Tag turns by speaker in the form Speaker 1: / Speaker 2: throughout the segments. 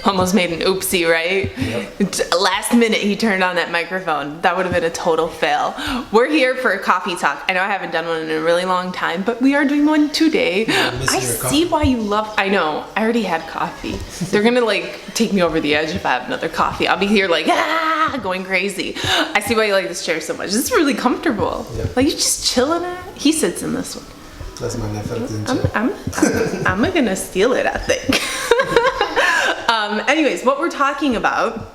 Speaker 1: Almost made an oopsie, right?
Speaker 2: Yep.
Speaker 1: Last minute he turned on that microphone. That would have been a total fail. We're here for a coffee talk. I know I haven't done one in a really long time, but we are doing one today. I see why you love, I know, I already had coffee. They're gonna like take me over the edge if I have another coffee. I'll be here like, going crazy. I see why you like this chair so much. It's really comfortable.
Speaker 2: Yep.
Speaker 1: Like you just chilling at. He sits in this one.
Speaker 2: That's my nephew.
Speaker 1: I'm gonna steal it, I think. Anyways, what we're talking about,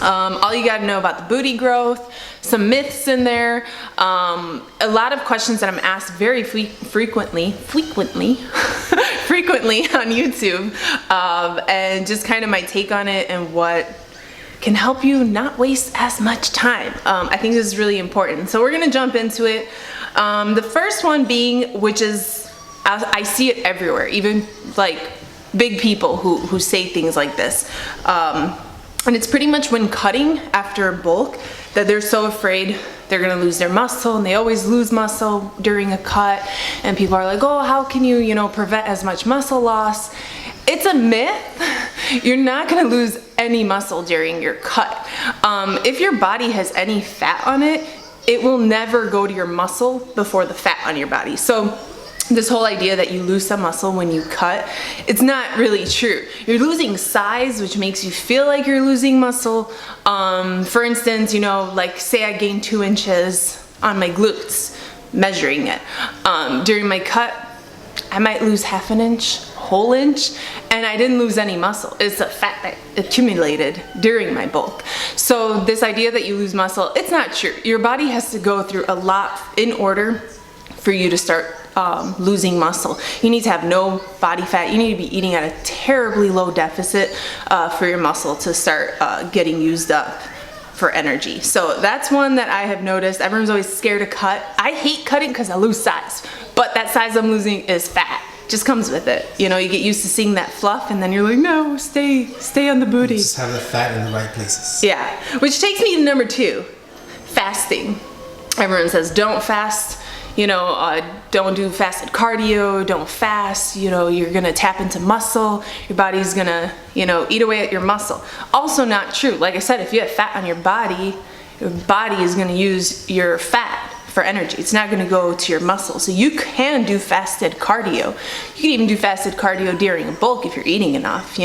Speaker 1: all you gotta know about the booty growth, some myths in there, a lot of questions that I'm asked very frequently on YouTube, and just kind of my take on it and what can help you not waste as much time. I think this is really important. So we're gonna jump into it. The first one being, which is, I see it everywhere, even like big people who say things like this. And it's pretty much when cutting after a bulk that they're so afraid they're gonna lose their muscle, and they always lose muscle during a cut. And people are like, oh, how can you, prevent as much muscle loss? It's a myth. You're not gonna lose any muscle during your cut. If your body has any fat on it, it will never go to your muscle before the fat on your body. So this whole idea that you lose some muscle when you cut, it's not really true. You're losing size, which makes you feel like you're losing muscle. For instance, like say I gained 2 inches on my glutes, measuring it. During my cut, I might lose half an inch, whole inch, and I didn't lose any muscle. It's the fat that accumulated during my bulk. So this idea that you lose muscle, it's not true. Your body has to go through a lot in order for you to start losing muscle. You need to have no body fat. You need to be eating at a terribly low deficit for your muscle to start getting used up for energy. So that's one that I have noticed. Everyone's always scared to cut. I hate cutting because I lose size, but that size I'm losing is fat. Just comes with it. You get used to seeing that fluff, and then you're like, no, stay on the booty.
Speaker 2: Just have the fat in the right places.
Speaker 1: Yeah, which takes me to number 2, fasting. Everyone says don't fast. Don't do fasted cardio, don't fast, you're gonna tap into muscle, your body's gonna, eat away at your muscle. Also not true. Like I said, if you have fat on your body is gonna use your fat for energy. It's not gonna go to your muscle. So you can do fasted cardio. You can even do fasted cardio during a bulk if you're eating enough,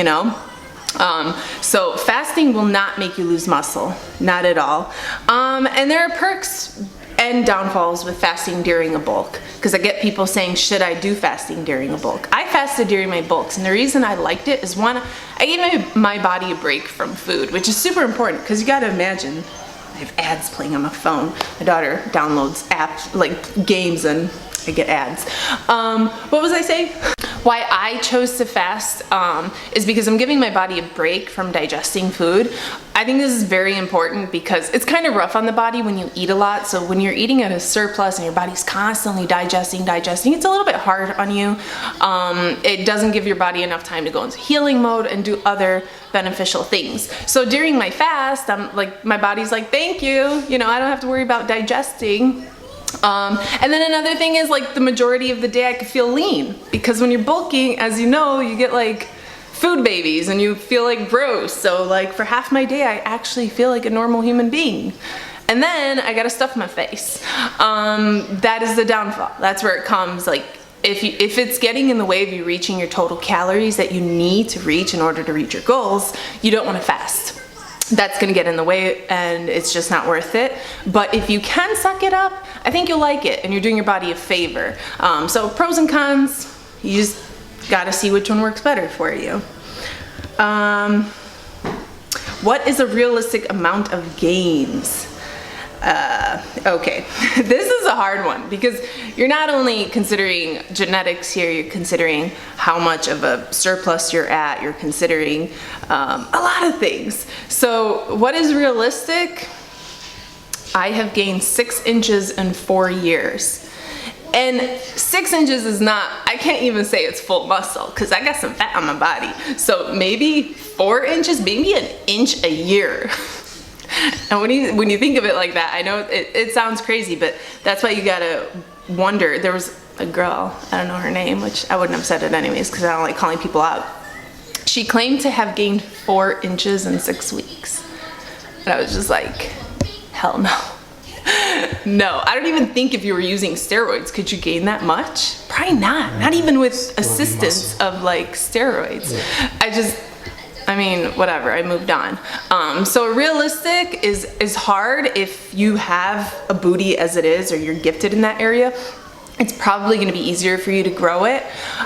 Speaker 1: So fasting will not make you lose muscle, not at all. And there are perks and downfalls with fasting during a bulk, because I get people saying, should I do fasting during a bulk? I fasted during my bulks, and the reason I liked it is, one, I gave my body a break from food, which is super important, because you got to imagine, I have ads playing on my phone. My daughter downloads apps like games and I get ads. What was I saying? Why I chose to fast is because I'm giving my body a break from digesting food. I think this is very important because it's kind of rough on the body when you eat a lot. So when you're eating at a surplus and your body's constantly digesting, it's a little bit hard on you. It doesn't give your body enough time to go into healing mode and do other beneficial things. So during my fast, I'm like, my body's like, thank you. I don't have to worry about digesting. And then another thing is, like, the majority of the day I could feel lean, because when you're bulking, as you know, you get like food babies and you feel like gross. So like for half my day I actually feel like a normal human being, and then I gotta stuff my face. That is the downfall. That's where it comes. Like if it's getting in the way of you reaching your total calories that you need to reach in order to reach your goals, you don't want to fast. That's gonna get in the way, and it's just not worth it. But if you can suck it up, I think you'll like it, and you're doing your body a favor. So pros and cons, you just gotta see which one works better for you. What is a realistic amount of gains? Okay, this is a hard one, because you're not only considering genetics here, you're considering how much of a surplus you're at, you're considering a lot of things. So what is realistic? I have gained 6 inches in 4 years. And 6 inches is not, I can't even say it's full muscle, because I got some fat on my body. So maybe 4 inches, maybe an inch a year. And when you think of it like that, I know it sounds crazy, but that's why you gotta wonder. There was a girl, I don't know her name, which I wouldn't have said it anyways because I don't like calling people out. She claimed to have gained 4 inches in 6 weeks. And I was just like, hell no. No, I don't even think if you were using steroids, could you gain that much? Probably not. Not even with assistance of like steroids. Yeah. I mean, whatever, I moved on. So realistic is hard if you have a booty as it is, or you're gifted in that area. It's probably gonna be easier for you to grow it.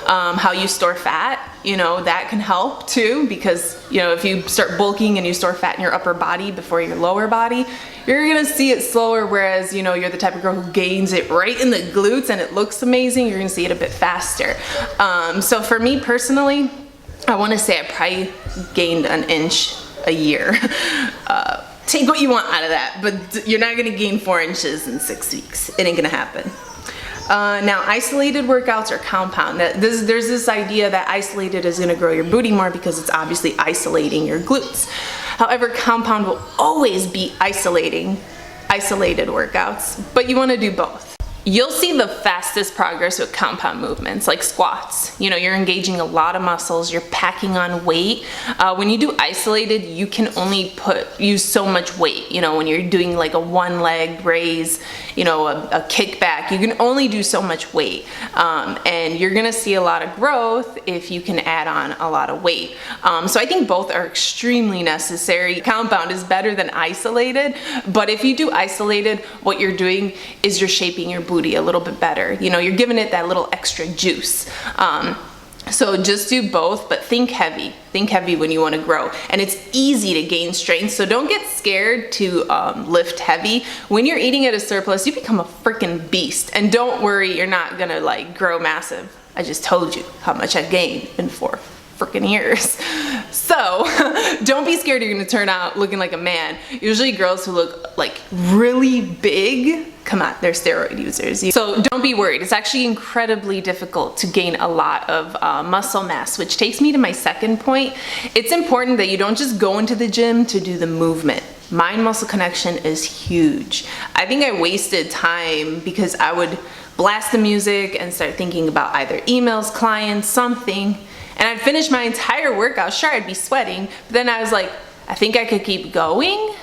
Speaker 1: How you store fat, you know, that can help too, because, you know, if you start bulking and you store fat in your upper body before your lower body, you're gonna see it slower, whereas, you know, you're the type of girl who gains it right in the glutes and it looks amazing, you're gonna see it a bit faster. So for me personally, I wanna say I probably gained an inch a year. Take what you want out of that, but you're not gonna gain 4 inches in 6 weeks. It ain't gonna happen. Now, isolated workouts or compound. There's this idea that isolated is gonna grow your booty more because it's obviously isolating your glutes. However, compound will always be isolated workouts, but you wanna do both. You'll see the fastest progress with compound movements, like squats. You know, you're engaging a lot of muscles, you're packing on weight. When you do isolated, you can only use so much weight. You know, when you're doing like a 1-leg raise, you know, a kickback, you can only do so much weight. And you're gonna see a lot of growth if you can add on a lot of weight. So I think both are extremely necessary. Compound is better than isolated, but if you do isolated, what you're doing is you're shaping your booty a little bit better. You know, you're giving it that little extra juice. So just do both, but think heavy. Think heavy when you want to grow. And it's easy to gain strength, so don't get scared to lift heavy. When you're eating at a surplus, you become a freaking beast. And don't worry, you're not gonna like grow massive. I just told you how much I gained in 4 freaking years. So don't be scared you're gonna turn out looking like a man. Usually girls who look like really big, come on, they're steroid users. So don't be worried. It's actually incredibly difficult to gain a lot of muscle mass, which takes me to my second point. It's important that you don't just go into the gym to do the movement. Mind-muscle connection is huge. I think I wasted time because I would blast the music and start thinking about either emails, clients, something, and I'd finish my entire workout. Sure, I'd be sweating, but then I was like, I think I could keep going.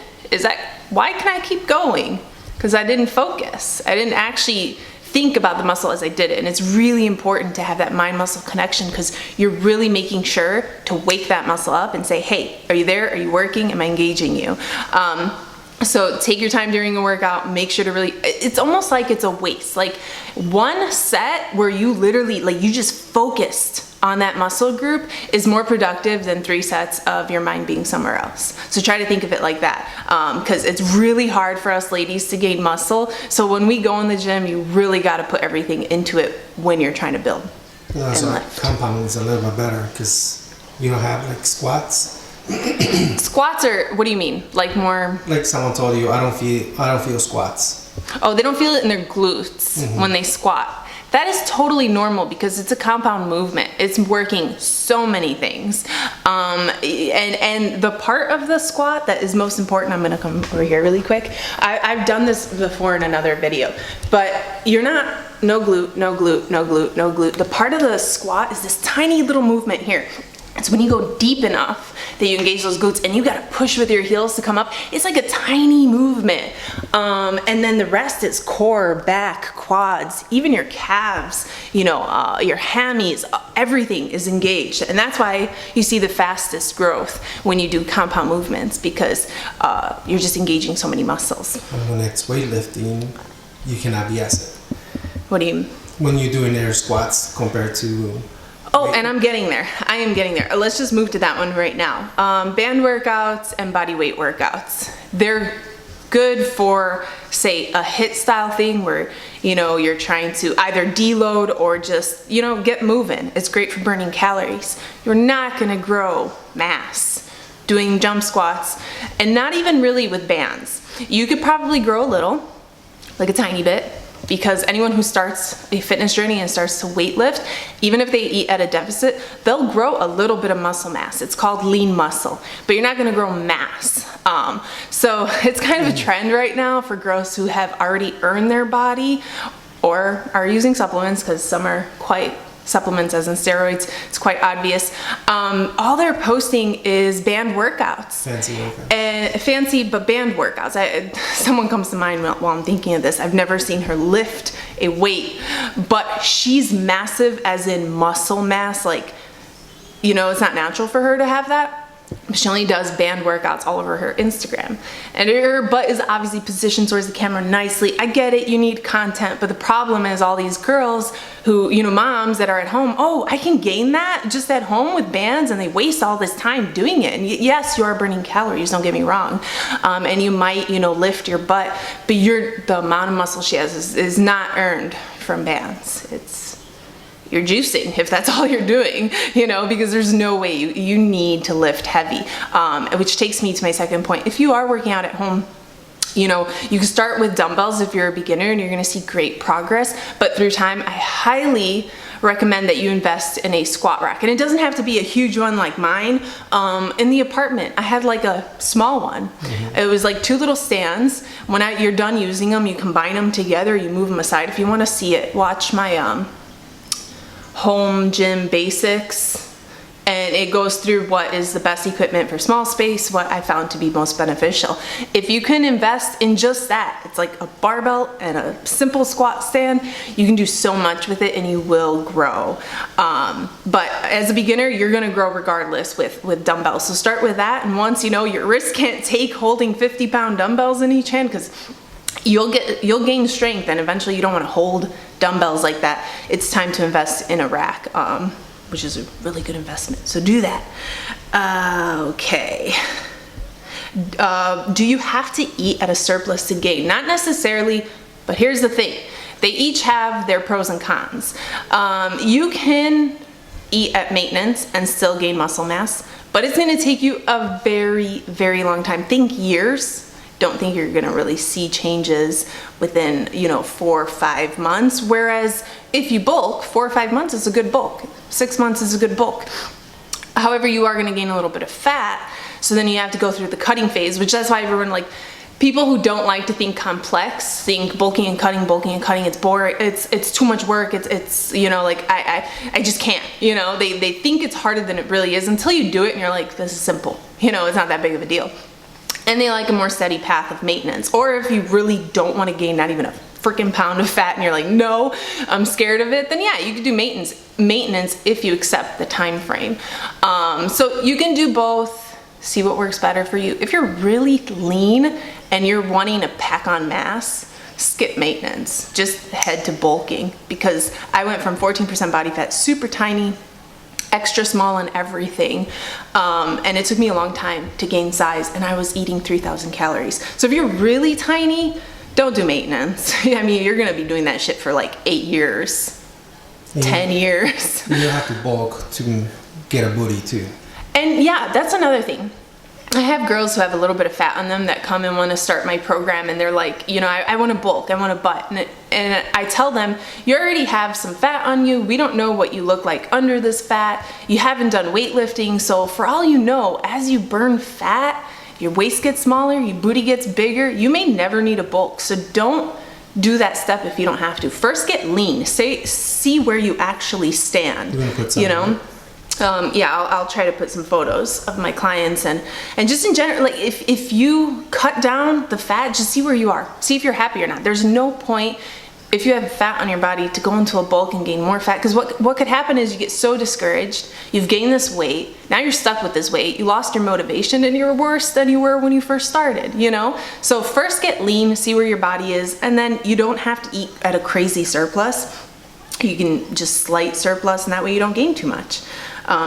Speaker 1: Why can I keep going? Because I didn't focus. I didn't actually think about the muscle as I did it. And it's really important to have that mind-muscle connection because you're really making sure to wake that muscle up and say, hey, are you there? Are you working? Am I engaging you? So take your time during a workout, make sure to really, it's almost like it's a waste. Like one set where you literally, like you just focused on that muscle group is more productive than 3 sets of your mind being somewhere else. So try to think of it like that, because it's really hard for us ladies to gain muscle. So when we go in the gym, you really got to put everything into it when you're trying to build.
Speaker 2: No, so compound is a little bit better because you don't have like squats.
Speaker 1: Squats are, what do you mean? Like more?
Speaker 2: Like someone told you, I don't feel squats.
Speaker 1: Oh, they don't feel it in their glutes when they squat. That is totally normal because it's a compound movement. It's working so many things. And the part of the squat that is most important, I'm gonna come over here really quick. I've done this before in another video, but you're not, no glute, no glute, no glute, no glute. The part of the squat is this tiny little movement here. It's when you go deep enough that you engage those glutes and you gotta push with your heels to come up. It's like a tiny movement. And then the rest is core, back, quads, even your calves, you know, your hammies, everything is engaged. And that's why you see the fastest growth when you do compound movements because you're just engaging so many muscles.
Speaker 2: And when it's weightlifting, you cannot BS it.
Speaker 1: What do you mean?
Speaker 2: When you're doing air squats compared to...
Speaker 1: Oh, and I'm getting there. I am getting there. Let's just move to that one right now. Band workouts and body weight workouts. They're good for, say, a HIIT style thing where, you know, you're trying to either deload or just, you know, get moving. It's great for burning calories. You're not gonna grow mass doing jump squats and not even really with bands. You could probably grow a little, like a tiny bit, because anyone who starts a fitness journey and starts to weightlift, even if they eat at a deficit, they'll grow a little bit of muscle mass. It's called lean muscle, but you're not gonna grow mass. So it's kind of a trend right now for girls who have already earned their body or are using supplements because some are quite supplements as in steroids. It's quite obvious. All they're posting is band workouts.
Speaker 2: Fancy workouts.
Speaker 1: Fancy, but band workouts. Someone comes to mind while I'm thinking of this. I've never seen her lift a weight, but she's massive as in muscle mass. Like, you know, it's not natural for her to have that. She only does band workouts all over her Instagram. And her butt is obviously positioned towards the camera nicely. I get it, you need content, but the problem is all these girls who, you know, moms that are at home, oh, I can gain that just at home with bands, and they waste all this time doing it. And yes, you are burning calories, don't get me wrong. And you might, you know, lift your butt, but the amount of muscle she has is not earned from bands. You're juicing if that's all you're doing, you know, because there's no way you need to lift heavy, which takes me to my second point. If you are working out at home, you know, you can start with dumbbells if you're a beginner, and you're going to see great progress, but through time, I highly recommend that you invest in a squat rack. And it doesn't have to be a huge one like mine. In the apartment, I had like a small one. It was like 2 little stands. When you're done using them, you combine them together, you move them aside. If you want to see it, watch my home gym basics, and it goes through what is the best equipment for small space, what I found to be most beneficial. If you can invest in just that, it's like a barbell and a simple squat stand, you can do so much with it and you will grow. But as a beginner, you're gonna grow regardless with dumbbells. So start with that, and once you know your wrist can't take holding 50-pound dumbbells in each hand, because you'll gain strength, and eventually you don't want to hold dumbbells like that. It's time to invest in a rack, which is a really good investment. So do that. Okay. Do you have to eat at a surplus to gain? Not necessarily, but here's the thing. They each have their pros and cons. You can eat at maintenance and still gain muscle mass, but it's going to take you a very, very long time. Think years. Don't think you're gonna really see changes within, you know, 4 or 5 months. Whereas if you bulk, 4 or 5 months is a good bulk. 6 months is a good bulk. However, you are gonna gain a little bit of fat. So then you have to go through the cutting phase, which that's why everyone, like, people who don't like to think complex, think bulking and cutting, it's boring, it's too much work, it's you know, like, I just can't, you know, they think it's harder than it really is until you do it and you're like, this is simple, you know, it's not that big of a deal. And they like a more steady path of maintenance. Or if you really don't want to gain not even a freaking pound of fat and you're like, no, I'm scared of it, then yeah, you can do maintenance if you accept the time frame. So you can do both, see what works better for you. If you're really lean and you're wanting to pack on mass, skip maintenance, just head to bulking, because I went from 14% body fat, super tiny, extra small and everything, and it took me a long time to gain size, and I was eating 3,000 calories. So if you're really tiny, don't do maintenance. I mean, you're gonna be doing that shit for like 8 years, 10 years.
Speaker 2: You have to bulk to get a booty too.
Speaker 1: And yeah, that's another thing. I have girls who have a little bit of fat on them that come and want to start my program, and they're like, you know, I want to bulk, I want a butt. And I tell them, you already have some fat on you. We don't know what you look like under this fat. You haven't done weightlifting. So for all you know, as you burn fat, your waist gets smaller, your booty gets bigger. You may never need a bulk. So don't do that step if you don't have to. First get lean. See where you actually stand, you know? Yeah, I'll try to put some photos of my clients, and just in general, like if you cut down the fat, just see where you are. See if you're happy or not. There's no point if you have fat on your body to go into a bulk and gain more fat, because what could happen is you get so discouraged, you've gained this weight, now you're stuck with this weight, you lost your motivation, and you're worse than you were when you first started, you know? So first get lean, see where your body is, and then you don't have to eat at a crazy surplus. You can just slight surplus, and that way you don't gain too much.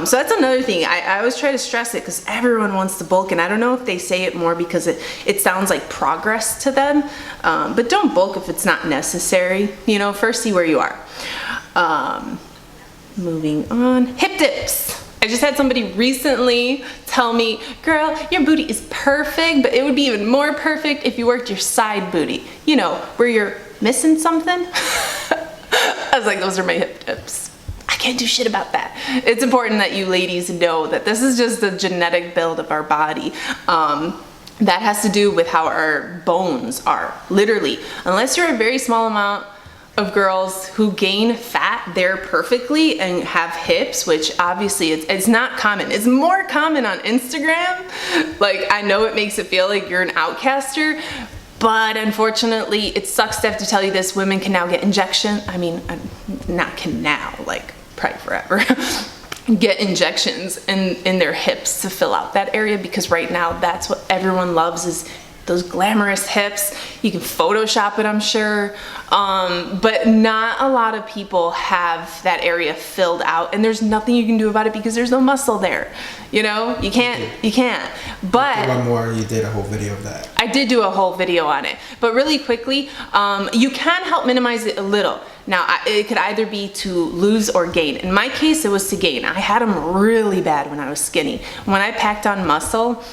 Speaker 1: So that's another thing. I always try to stress it, because everyone wants to bulk, and I don't know if they say it more because it sounds like progress to them, but don't bulk if it's not necessary. You know, first see where you are. Moving on, hip dips. I just had somebody recently tell me, girl, your booty is perfect, but it would be even more perfect if you worked your side booty. You know, where you're missing something. I was like, those are my hip dips. I can't do shit about that. It's important that you ladies know that this is just the genetic build of our body. That has to do with how our bones are. Literally, unless you're a very small amount of girls who gain fat there perfectly and have hips, which obviously it's not common. It's more common on Instagram. Like, I know it makes it feel like you're an outcaster, but unfortunately, it sucks to have to tell you this. Women can now get injection. I mean, not can now, like probably forever. Get injections in their hips to fill out that area, because right now that's what everyone loves, is those glamorous hips. You can Photoshop it, I'm sure, but not a lot of people have that area filled out, and there's nothing you can do about it because there's no muscle there. You know, you can't. But
Speaker 2: one more, you did a whole video of that.
Speaker 1: I did do a whole video on it, but really quickly, you can help minimize it a little. Now, it could either be to lose or gain. In my case, it was to gain. I had them really bad when I was skinny. When I packed on muscle,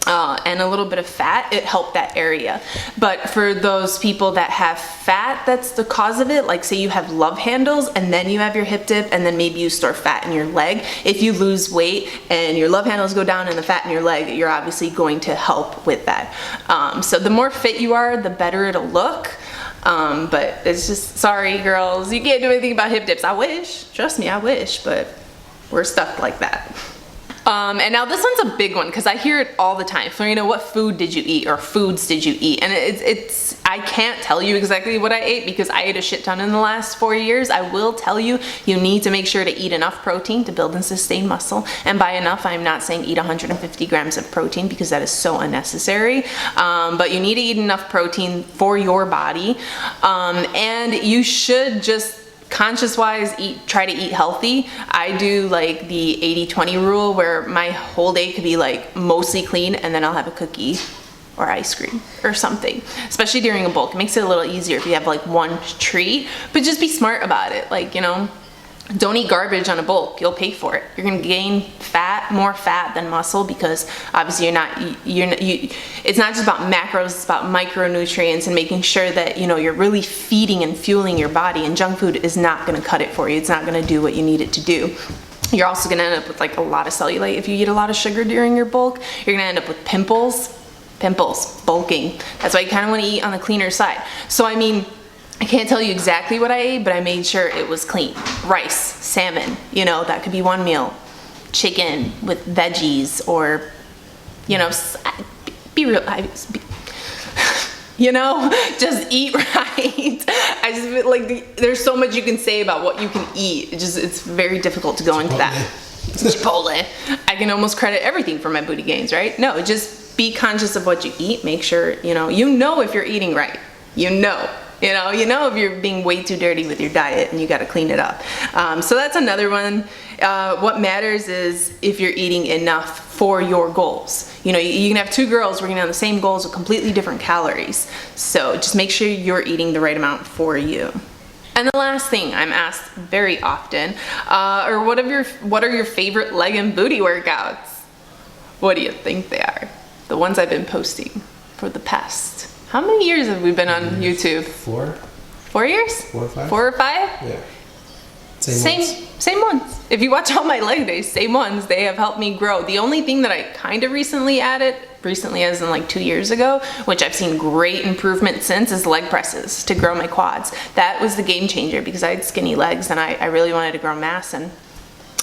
Speaker 1: and a little bit of fat, it helped that area. But for those people that have fat, that's the cause of it. Like, say you have love handles and then you have your hip dip, and then maybe you store fat in your leg. If you lose weight and your love handles go down and the fat in your leg, you're obviously going to help with that. So the more fit you are, the better it'll look. But it's just, sorry girls, you can't do anything about hip dips. I wish, trust me, I wish, but we're stuck like that. And now this one's a big one, because I hear it all the time. Florina, what food did you eat, or foods did you eat? And I can't tell you exactly what I ate, because I ate a shit ton in the last 4 years. I will tell you, you need to make sure to eat enough protein to build and sustain muscle. And by enough, I'm not saying eat 150 grams of protein, because that is so unnecessary. But you need to eat enough protein for your body. And you should just conscious wise try to eat healthy. I do like the 80-20 rule, where my whole day could be like mostly clean, and then I'll have a cookie or ice cream or something, especially during a bulk. It makes it a little easier if you have like one treat, but just be smart about it. Like, you know, don't eat garbage on a bulk. You'll pay for it. You're gonna gain fat, more fat than muscle, because obviously it's not just about macros, it's about micronutrients and making sure that, you know, you're really feeding and fueling your body, and junk food is not gonna cut it for you. It's not gonna do what you need it to do. You're also gonna end up with like a lot of cellulite if you eat a lot of sugar during your bulk. You're gonna end up with pimples, bulking. That's why you kind of want to eat on the cleaner side. So I mean, I can't tell you exactly what I ate, but I made sure it was clean. Rice, salmon, you know, that could be one meal. Chicken with veggies, or, you know, be real, you know, just eat right. I just feel like there's so much you can say about what you can eat. It's very difficult to go into that. Chipotle. I can almost credit everything for my booty gains, right? No, just be conscious of what you eat. Make sure, you know if you're eating right. You know if you're being way too dirty with your diet, and you got to clean it up. So that's another one. What matters is if you're eating enough for your goals. You know, you can have two girls working on the same goals with completely different calories. So just make sure you're eating the right amount for you. And the last thing I'm asked very often, what are your favorite leg and booty workouts? What do you think they are? The ones I've been posting for the past. How many years have we been on YouTube?
Speaker 2: 4.
Speaker 1: 4 years?
Speaker 2: 4 or 5.
Speaker 1: 4 or 5?
Speaker 2: Yeah.
Speaker 1: Same ones. If you watch all my leg days, same ones. They have helped me grow. The only thing that I kind of recently added, as in like 2 years ago, which I've seen great improvement since, is leg presses to grow my quads. That was the game changer, because I had skinny legs and I really wanted to grow mass, and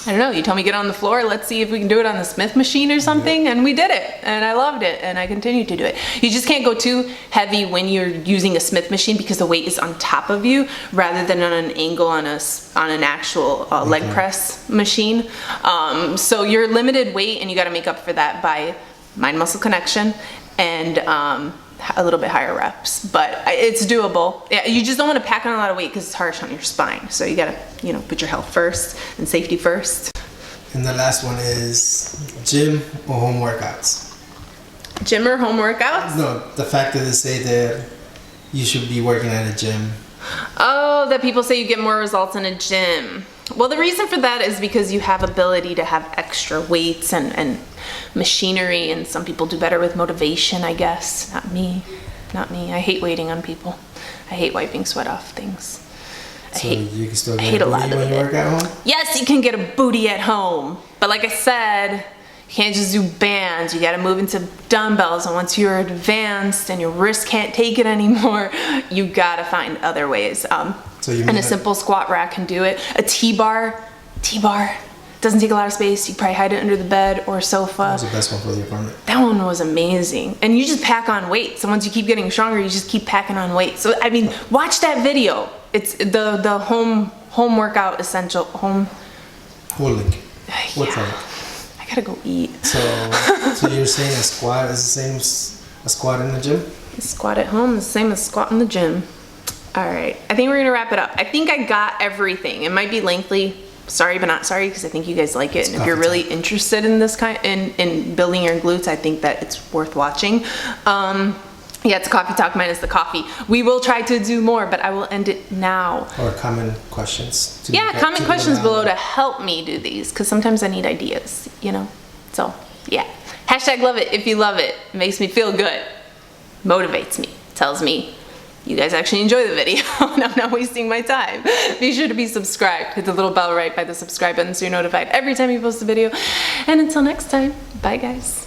Speaker 1: I don't know, you told me get on the floor, let's see if we can do it on the Smith machine or something, and we did it, and I loved it, and I continue to do it. You just can't go too heavy when you're using a Smith machine, because the weight is on top of you rather than on an angle on an actual leg press machine. So you're limited weight, and you got to make up for that by mind-muscle connection and a little bit higher reps, but it's doable. Yeah, you just don't want to pack on a lot of weight, because it's harsh on your spine. So you gotta, put your health first and safety first.
Speaker 2: And the last one is gym or home workouts.
Speaker 1: Gym or home workouts?
Speaker 2: No, the fact that they say that you should be working at a gym.
Speaker 1: Oh, that people say you get more results in a gym. Well, the reason for that is because you have ability to have extra weights and machinery, and some people do better with motivation, I guess. Not me. I hate waiting on people. I hate wiping sweat off things.
Speaker 2: You can still get a booty when you work at home?
Speaker 1: Yes, you can get a booty at home. But like I said, you can't just do bands. You got to move into dumbbells, and once you're advanced and your wrist can't take it anymore, you got to find other ways.
Speaker 2: So you
Speaker 1: and a simple squat rack can do it. A T-bar doesn't take a lot of space. You probably hide it under the bed or sofa.
Speaker 2: That was the best one for the apartment.
Speaker 1: That one was amazing. And you just pack on weight. So once you keep getting stronger, you just keep packing on weight. So I mean, watch that video. It's the home workout essential home.
Speaker 2: Whole link. What's
Speaker 1: Yeah.
Speaker 2: that?
Speaker 1: I gotta go eat.
Speaker 2: So you're saying a squat is the same as a squat in the gym?
Speaker 1: Squat at home is the same as squat in the gym. All right, I think we're gonna wrap it up. I think I got everything. It might be lengthy. Sorry, but not sorry, because I think you guys like it. And if you're really interested in this in building your glutes, I think that it's worth watching. Yeah, it's a coffee talk minus the coffee. We will try to do more, but I will end it now.
Speaker 2: Or comment questions.
Speaker 1: Yeah, comment questions below to help me do these, because sometimes I need ideas, you know? So, yeah. Hashtag love it if you love it. It makes me feel good. Motivates me. Tells me you guys actually enjoy the video and I'm not wasting my time. Be sure to be subscribed. Hit the little bell right by the subscribe button so you're notified every time you post a video. And until next time, bye guys.